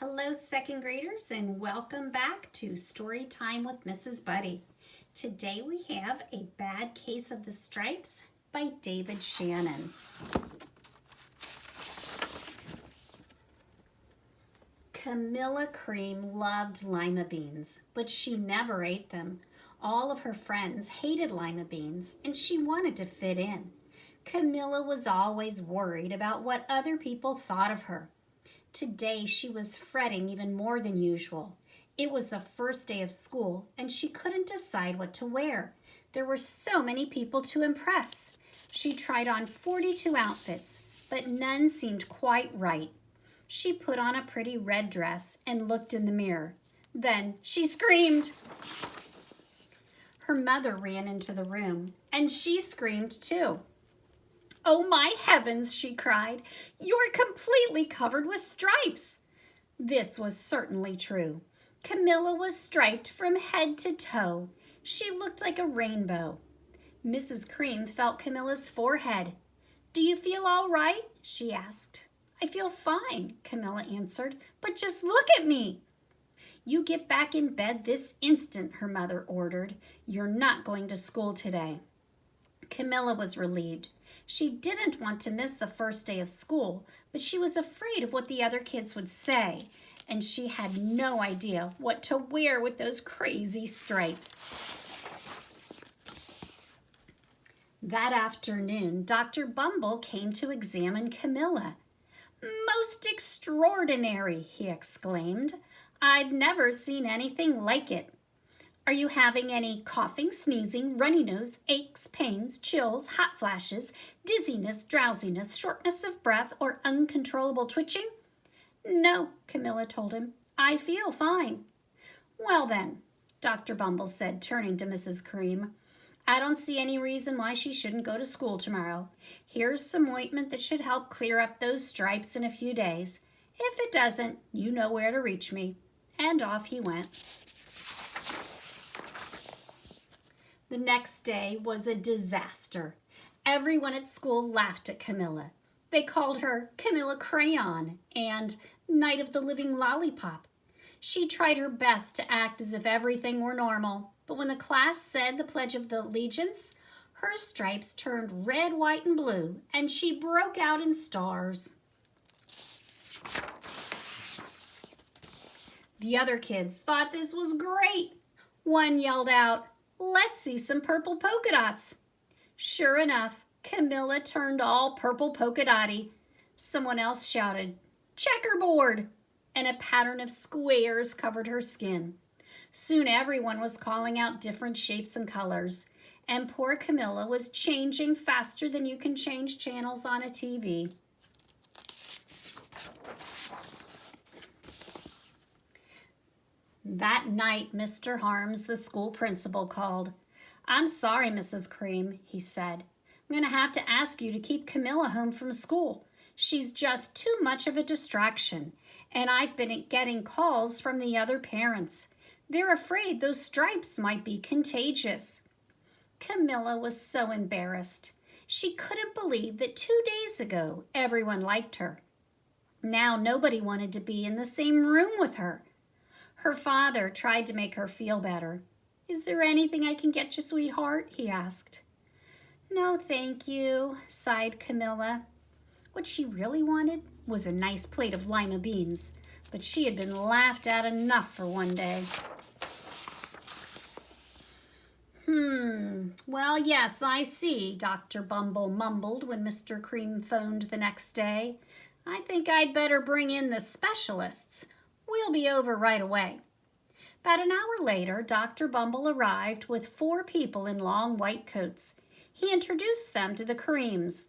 Hello, second graders, and welcome back to Story Time with Mrs. Buddy. Today we have A Bad Case of the Stripes by David Shannon. Camilla Cream loved lima beans, but she never ate them. All of her friends hated lima beans, and she wanted to fit in. Camilla was always worried about what other people thought of her. Today she was fretting even more than usual. It was the first day of school, and she couldn't decide what to wear. There were so many people to impress. She tried on 42 outfits, but none seemed quite right. She put on a pretty red dress and looked in the mirror. Then she screamed. Her mother ran into the room, and she screamed too. "Oh my heavens," she cried, "you're completely covered with stripes." This was certainly true. Camilla was striped from head to toe. She looked like a rainbow. Mrs. Cream felt Camilla's forehead. "Do you feel all right?" she asked. "I feel fine," Camilla answered, "but just look at me." "You get back in bed this instant," her mother ordered. "You're not going to school today." Camilla was relieved. She didn't want to miss the first day of school, but she was afraid of what the other kids would say, and she had no idea what to wear with those crazy stripes. That afternoon, Dr. Bumble came to examine Camilla. "Most extraordinary," he exclaimed. "I've never seen anything like it. Are you having any coughing, sneezing, runny nose, aches, pains, chills, hot flashes, dizziness, drowsiness, shortness of breath, or uncontrollable twitching?" "No," Camilla told him. "I feel fine." "Well then," Dr. Bumble said, turning to Mrs. Cream, "I don't see any reason why she shouldn't go to school tomorrow. Here's some ointment that should help clear up those stripes in a few days. If it doesn't, you know where to reach me." And off he went. The next day was a disaster. Everyone at school laughed at Camilla. They called her Camilla Crayon and Night of the Living Lollipop. She tried her best to act as if everything were normal, but when the class said the Pledge of Allegiance, her stripes turned red, white, and blue, and she broke out in stars. The other kids thought this was great. One yelled out, "Let's see some purple polka dots." Sure enough, Camilla turned all purple polka dotty. Someone else shouted, "Checkerboard!" and a pattern of squares covered her skin. Soon everyone was calling out different shapes and colors, and poor Camilla was changing faster than you can change channels on a TV. That night, Mr. Harms, the school principal, called. "I'm sorry, Mrs. Cream," he said. "I'm going to have to ask you to keep Camilla home from school. She's just too much of a distraction, and I've been getting calls from the other parents. They're afraid those stripes might be contagious." Camilla was so embarrassed. She couldn't believe that 2 days ago everyone liked her. Now nobody wanted to be in the same room with her. Her father tried to make her feel better. "Is there anything I can get you, sweetheart?" he asked. "No, thank you," sighed Camilla. What she really wanted was a nice plate of lima beans, but she had been laughed at enough for one day. Well, yes, I see," Dr. Bumble mumbled when Mr. Cream phoned the next day. "I think I'd better bring in the specialists. We'll be over right away." About an hour later, Dr. Bumble arrived with 4 people in long white coats. He introduced them to the Creams.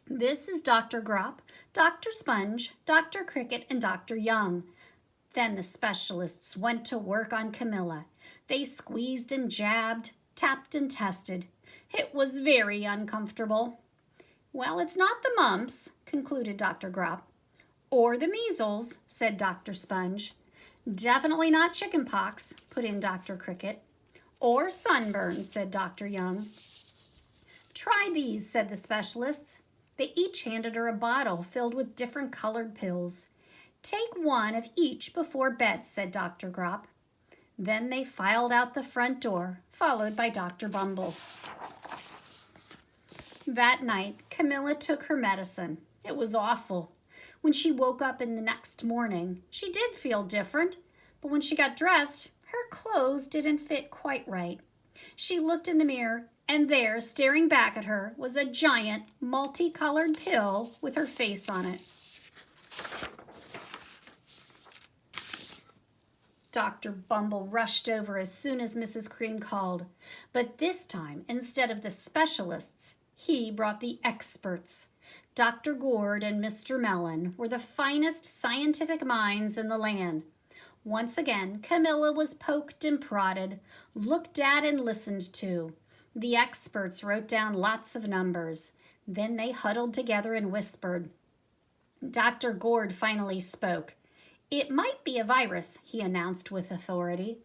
"This is Dr. Grop, Dr. Sponge, Dr. Cricket, and Dr. Young." Then the specialists went to work on Camilla. They squeezed and jabbed, tapped and tested. It was very uncomfortable. "Well, it's not the mumps," concluded Dr. Grop. "Or the measles," said Dr. Sponge. "Definitely not chicken pox," put in Dr. Cricket. "Or sunburn," said Dr. Young. "Try these," said the specialists. They each handed her a bottle filled with different colored pills. "Take one of each before bed," said Dr. Grop. Then they filed out the front door, followed by Dr. Bumble. That night, Camilla took her medicine. It was awful. When she woke up in the next morning, she did feel different, but when she got dressed, her clothes didn't fit quite right. She looked in the mirror, and there, staring back at her, was a giant, multicolored pill with her face on it. Dr. Bumble rushed over as soon as Mrs. Cream called, but this time, instead of the specialists, he brought the experts. Dr. Gourd and Mr. Mellon were the finest scientific minds in the land. Once again, Camilla was poked and prodded, looked at and listened to. The experts wrote down lots of numbers. Then they huddled together and whispered. Dr. Gourd finally spoke. "It might be a virus," he announced with authority.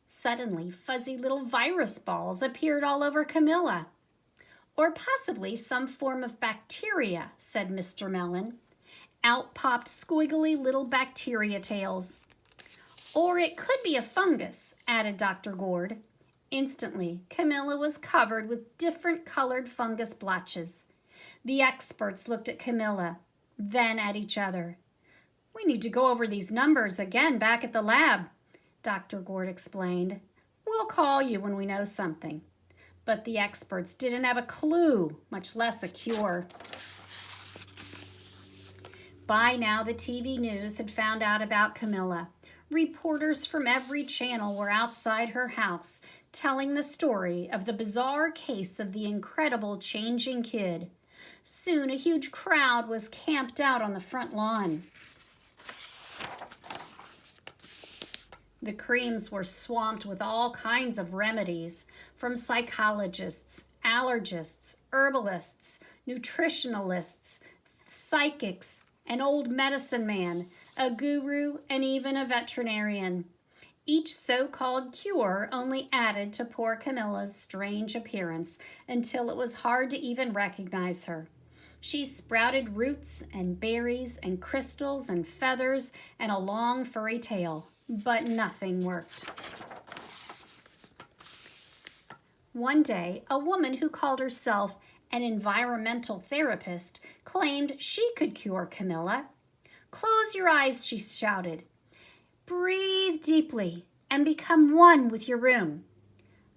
Suddenly, fuzzy little virus balls appeared all over Camilla. "Or possibly some form of bacteria," said Mr. Mellon. Out popped squiggly little bacteria tails. "Or it could be a fungus," added Dr. Gourd. Instantly, Camilla was covered with different colored fungus blotches. The experts looked at Camilla, then at each other. "We need to go over these numbers again back at the lab," Dr. Gourd explained. "We'll call you when we know something." But the experts didn't have a clue, much less a cure. By now, the TV news had found out about Camilla. Reporters from every channel were outside her house, telling the story of the bizarre case of the incredible changing kid. Soon, a huge crowd was camped out on the front lawn. The Creams were swamped with all kinds of remedies, from psychologists, allergists, herbalists, nutritionalists, psychics, an old medicine man, a guru, and even a veterinarian. Each so-called cure only added to poor Camilla's strange appearance until it was hard to even recognize her. She sprouted roots and berries and crystals and feathers and a long furry tail, but nothing worked. One day, a woman who called herself an environmental therapist claimed she could cure Camilla. "Close your eyes," she shouted. "Breathe deeply and become one with your room."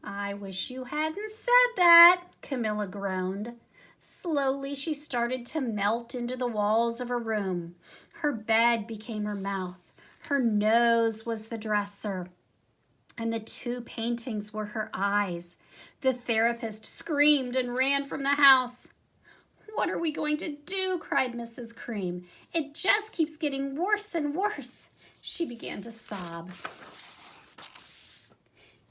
"I wish you hadn't said that," Camilla groaned. Slowly, she started to melt into the walls of her room. Her bed became her mouth. Her nose was the dresser, and the two paintings were her eyes. The therapist screamed and ran from the house. "What are we going to do?" cried Mrs. Cream. "It just keeps getting worse and worse." She began to sob.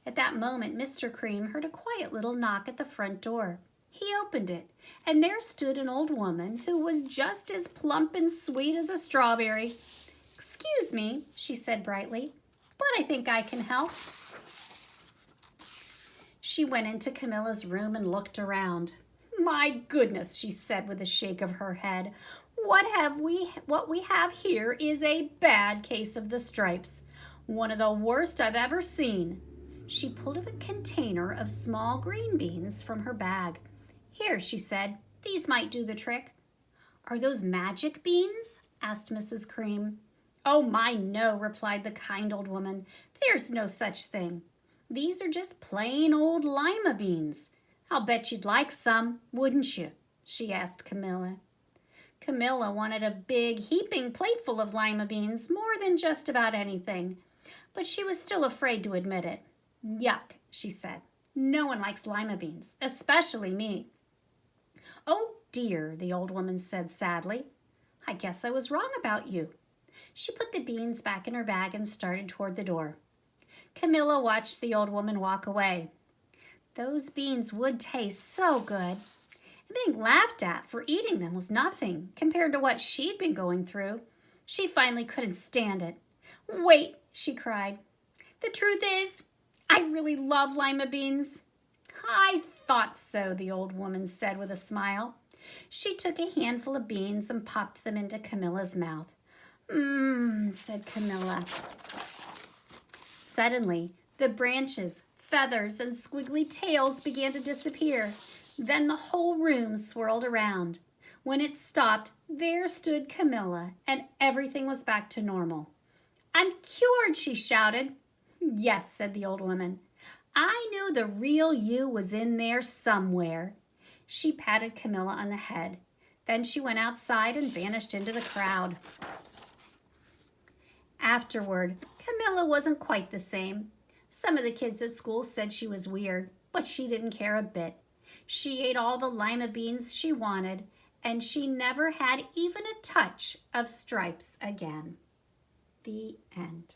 At that moment, Mr. Cream heard a quiet little knock at the front door. He opened it, and there stood an old woman who was just as plump and sweet as a strawberry. "Excuse me," she said brightly, "but I think I can help." She went into Camilla's room and looked around. "My goodness," she said with a shake of her head, What we have here is a bad case of the stripes. One of the worst I've ever seen." She pulled a container of small green beans from her bag. "Here," she said, "these might do the trick." "Are those magic beans?" asked Mrs. Cream. "Oh my, no," replied the kind old woman. "There's no such thing. These are just plain old lima beans. I'll bet you'd like some, wouldn't you?" she asked Camilla. Camilla wanted a big, heaping plateful of lima beans more than just about anything, but she was still afraid to admit it. "Yuck," she said. "No one likes lima beans, especially me." "Oh dear," the old woman said sadly. "I guess I was wrong about you." She put the beans back in her bag and started toward the door. Camilla watched the old woman walk away. Those beans would taste so good. And being laughed at for eating them was nothing compared to what she'd been going through. She finally couldn't stand it. "Wait," she cried. "The truth is, I really love lima beans." "I thought so," the old woman said with a smile. She took a handful of beans and popped them into Camilla's mouth. Said Camilla. Suddenly, the branches, feathers, and squiggly tails began to disappear. Then the whole room swirled around. When it stopped, there stood Camilla, and everything was back to normal. "I'm cured," she shouted. "Yes," said the old woman. "I knew the real you was in there somewhere." She patted Camilla on the head. Then she went outside and vanished into the crowd. Afterward, Camilla wasn't quite the same. Some of the kids at school said she was weird, but she didn't care a bit. She ate all the lima beans she wanted, and she never had even a touch of stripes again. The end.